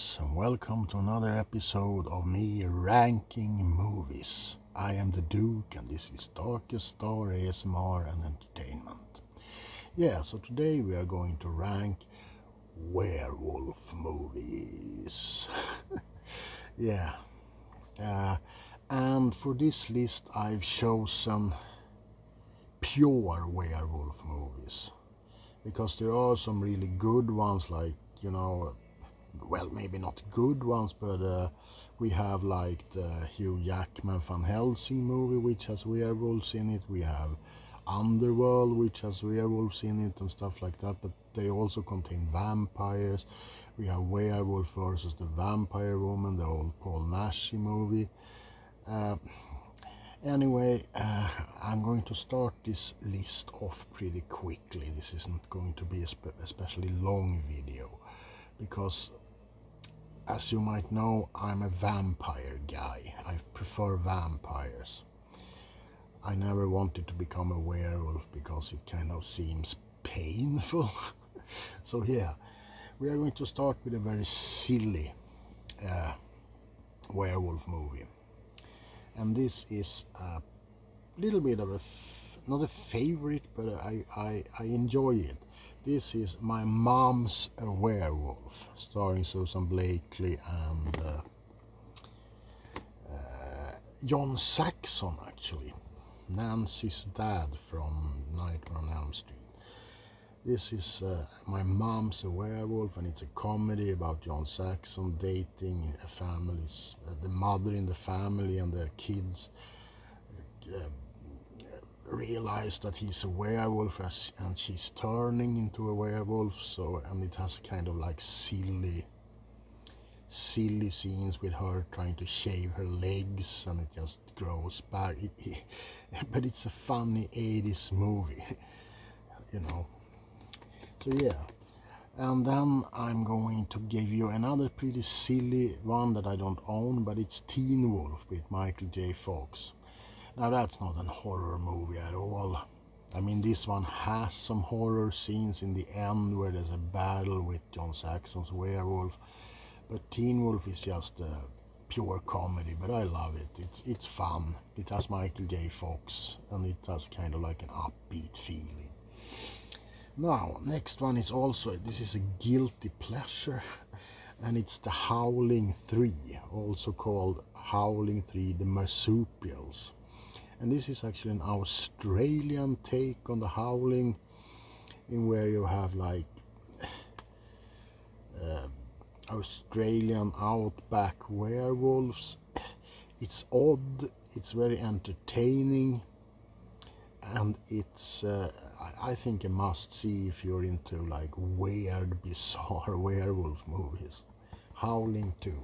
Howlers, and welcome to another episode of me ranking movies. I am the Duke, and this is Darkest Star ASMR and Entertainment. So today we are going to rank werewolf movies. yeah, and for this list I've chosen pure werewolf movies because there are some really good ones, like well, maybe not good ones, but we have like the Hugh Jackman Van Helsing movie, which has werewolves in it. We have Underworld, which has werewolves in it and stuff like that, but they also contain vampires. We have Werewolf versus the Vampire Woman, the old Paul Naschy movie. Anyway, I'm going to start this list off pretty quickly. This isn't going to be a especially long video because, as you might know, I'm a vampire guy. I prefer vampires. I never wanted to become a werewolf because it kind of seems painful. So yeah, we are going to start with a very silly werewolf movie. And this is a little bit of not a favorite, but I enjoy it. This is My Mom's a Werewolf, starring Susan Blakely and John Saxon, actually. Nancy's dad from Nightmare on Elm Street. This is My Mom's a Werewolf, and it's a comedy about John Saxon dating a family's, the mother in the family, and the kids realize that he's a werewolf and she's turning into a werewolf. So, and it has kind of like silly scenes with her trying to shave her legs, and it just grows back. But it's a funny 80s movie, So yeah, and then I'm going to give you another pretty silly one that I don't own, but it's Teen Wolf with Michael J. Fox. Now that's not a horror movie at all. I mean, this one has some horror scenes in the end where there's a battle with John Saxon's werewolf, but Teen Wolf is just a pure comedy, but I love it. It's fun. It has Michael J. Fox, and it has kind of like an upbeat feeling. Now, next one is also, this is a guilty pleasure, and it's The Howling 3, also called Howling 3 The Marsupials. And this is actually an Australian take on The Howling, in where you have like Australian outback werewolves. It's odd, it's very entertaining, and it's I think a must see if you're into like weird, bizarre werewolf movies. Howling 2.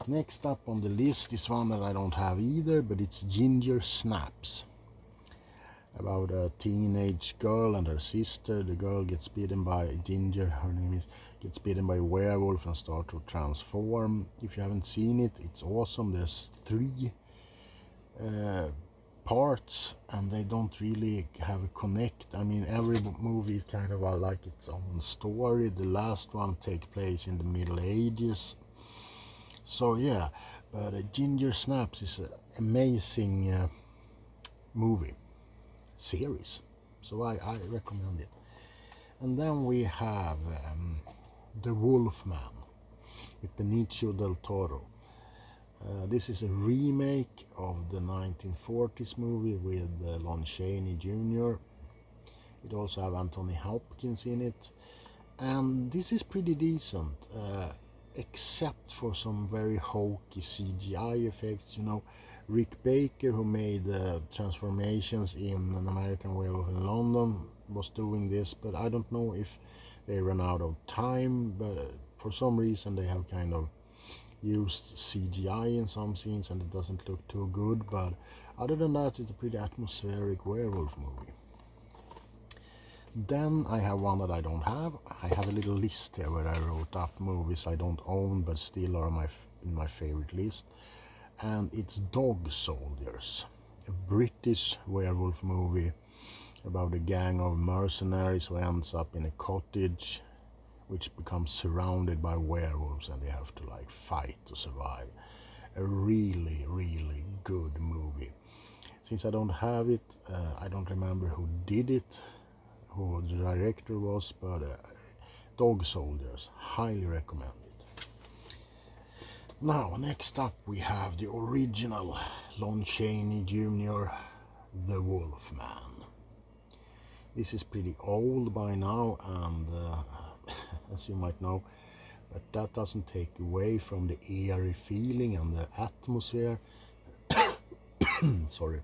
Next up on the list is one that I don't have either, but it's Ginger Snaps, about a teenage girl and her sister. The girl gets bitten by Ginger, her name is, gets bitten by a werewolf and starts to transform. If you haven't seen it, it's awesome. There's 3 parts, and they don't really have a connect. I mean, every movie is kind of like its own story. The last one takes place in the Middle Ages. So yeah, but Ginger Snaps is an amazing movie series, so I recommend it. And then we have The Wolfman with Benicio del Toro. This is a remake of the 1940s movie with Lon Chaney Jr. It also have Anthony Hopkins in it, and this is pretty decent, except for some very hokey CGI effects. Rick Baker, who made transformations in An American Werewolf in London, was doing this, but I don't know if they ran out of time, but for some reason they have kind of used CGI in some scenes and it doesn't look too good. But other than that, it's a pretty atmospheric werewolf movie. Then I have one that I don't have. I have a little list here where I wrote up movies I don't own but still are in my favorite list. And it's Dog Soldiers, a British werewolf movie about a gang of mercenaries who ends up in a cottage which becomes surrounded by werewolves and they have to like fight to survive. A really, really good movie. Since I don't have it, I don't remember who did it, who the director was, but Dog Soldiers, highly recommend it. Now, next up we have the original Lon Chaney Jr., The Wolfman. This is pretty old by now, and as you might know, but that doesn't take away from the eerie feeling and the atmosphere. Sorry.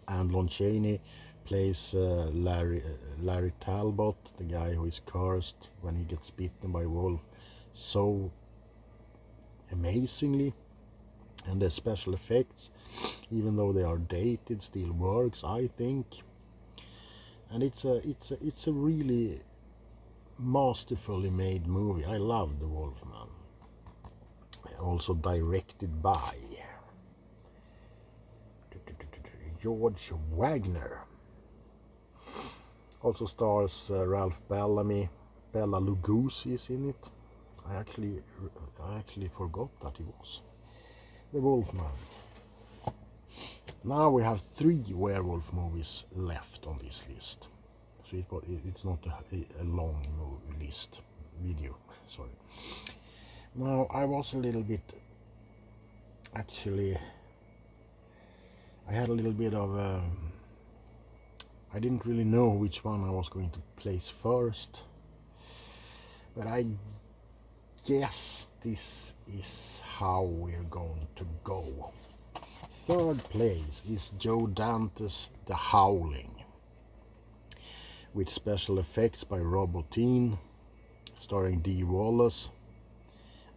And Lon Chaney plays Larry Talbot, the guy who is cursed when he gets bitten by a wolf, so amazingly. And the special effects, even though they are dated, still works, I think. And it's a really masterfully made movie. I love The Wolfman. Also directed by George Wagner. Also stars Ralph Bellamy. Bela Lugosi is in it. I actually forgot that he was The Wolfman. Now we have 3 werewolf movies left on this list. So it's not a long movie list video. Sorry. Now I was a little bit, actually, I had a little bit of I didn't really know which one I was going to place first, but I guess this is how we're going to go. Third place is Joe Dante's The Howling, with special effects by Rob Bottin, starring Dee Wallace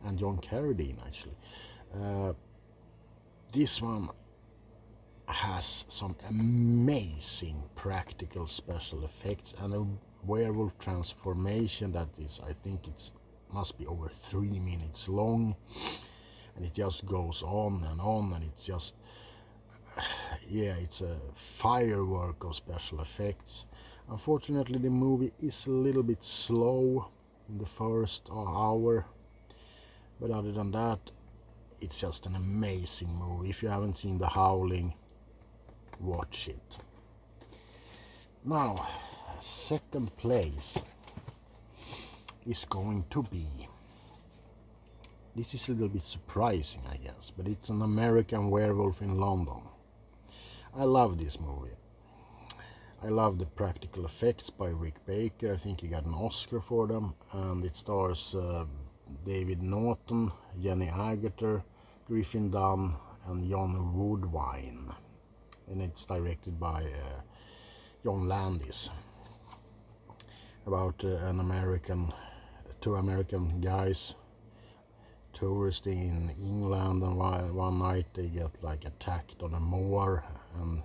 and John Carradine, actually. This one has some amazing practical special effects and a werewolf transformation that is, I think it must be over 3 minutes long, and it just goes on, and it's just, yeah, it's a firework of special effects. Unfortunately, the movie is a little bit slow in the first hour, but other than that, it's just an amazing movie. If you haven't seen The Howling, watch it. Now, second place is going to be, this is a little bit surprising, I guess, but it's An American Werewolf in London. I love this movie. I love the practical effects by Rick Baker. I think he got an Oscar for them, and it stars David Norton, Jenny Agutter, Griffin Dunn, and John Woodwine. And it's directed by John Landis. About two American guys touristing in England, and one night they get like attacked on a moor, and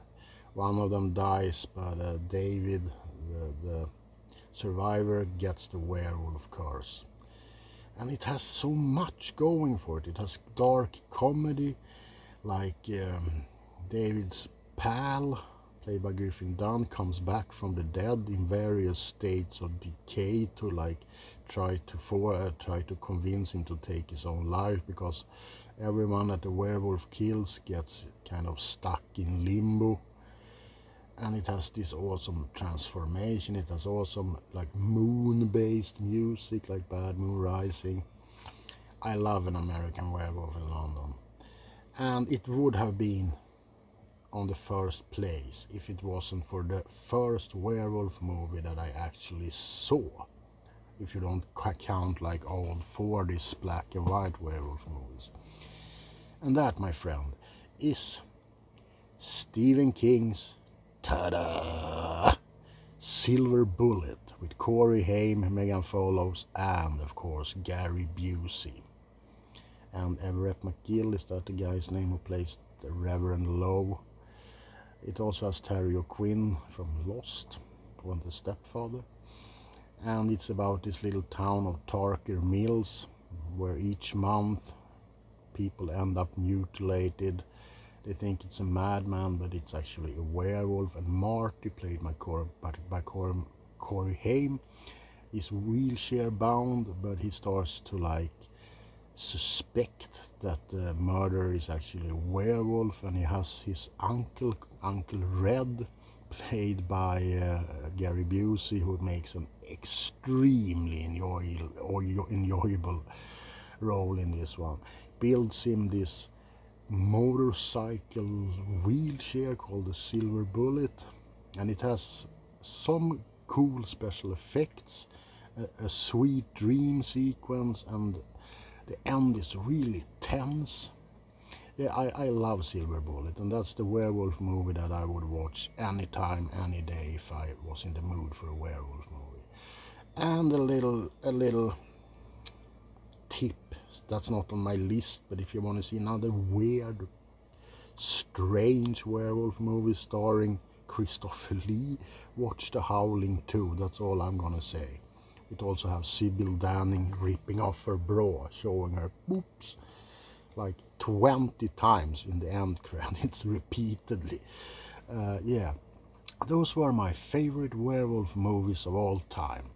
one of them dies, but David, the survivor, gets the werewolf curse. And it has so much going for it. It has dark comedy, like David's pal, played by Griffin Dunn, comes back from the dead in various states of decay to like try to convince him to take his own life, because everyone that the werewolf kills gets kind of stuck in limbo. And it has this awesome transformation. It has awesome like moon-based music, like Bad Moon Rising. I love An American Werewolf in London, and it would have been on the first place if it wasn't for the first werewolf movie that I actually saw, if you don't count like old 40s black and white werewolf movies. And that, my friend, is Stephen King's ta-da! Silver Bullet, with Corey Haim, Megan Follows, and of course Gary Busey. And Everett McGill, is that the guy's name who plays the Reverend Lowe? It also has Terry O'Quinn from Lost, one the stepfather. And it's about this little town of Tarker Mills, where each month people end up mutilated. They think it's a madman, but it's actually a werewolf. And Marty, played by Corey Haim, He's wheelchair bound, but he starts to like suspect that the murderer is actually a werewolf, and he has his Uncle Red, played by Gary Busey, who makes an extremely enjoyable role in this one. Builds him this motorcycle wheelchair called the Silver Bullet, and it has some cool special effects, a sweet dream sequence, and the end is really tense. Yeah, I love Silver Bullet, and that's the werewolf movie that I would watch anytime, any day if I was in the mood for a werewolf movie. And a little tip that's not on my list, but if you want to see another weird, strange werewolf movie starring Christopher Lee, watch The Howling 2. That's all I'm gonna say. It also has Sybil Danning ripping off her bra, showing her boobs like 20 times in the end credits repeatedly. Yeah, those were my favorite werewolf movies of all time.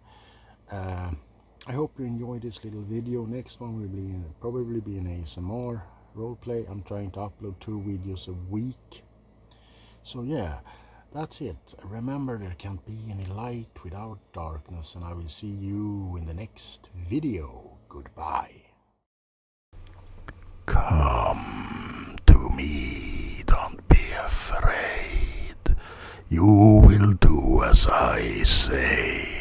I hope you enjoyed this little video. Next one will probably be an ASMR roleplay. I'm trying to upload 2 videos a week. So yeah, that's it. Remember, there can't be any light without darkness, and I will see you in the next video. Goodbye. Come to me, don't be afraid. You will do as I say.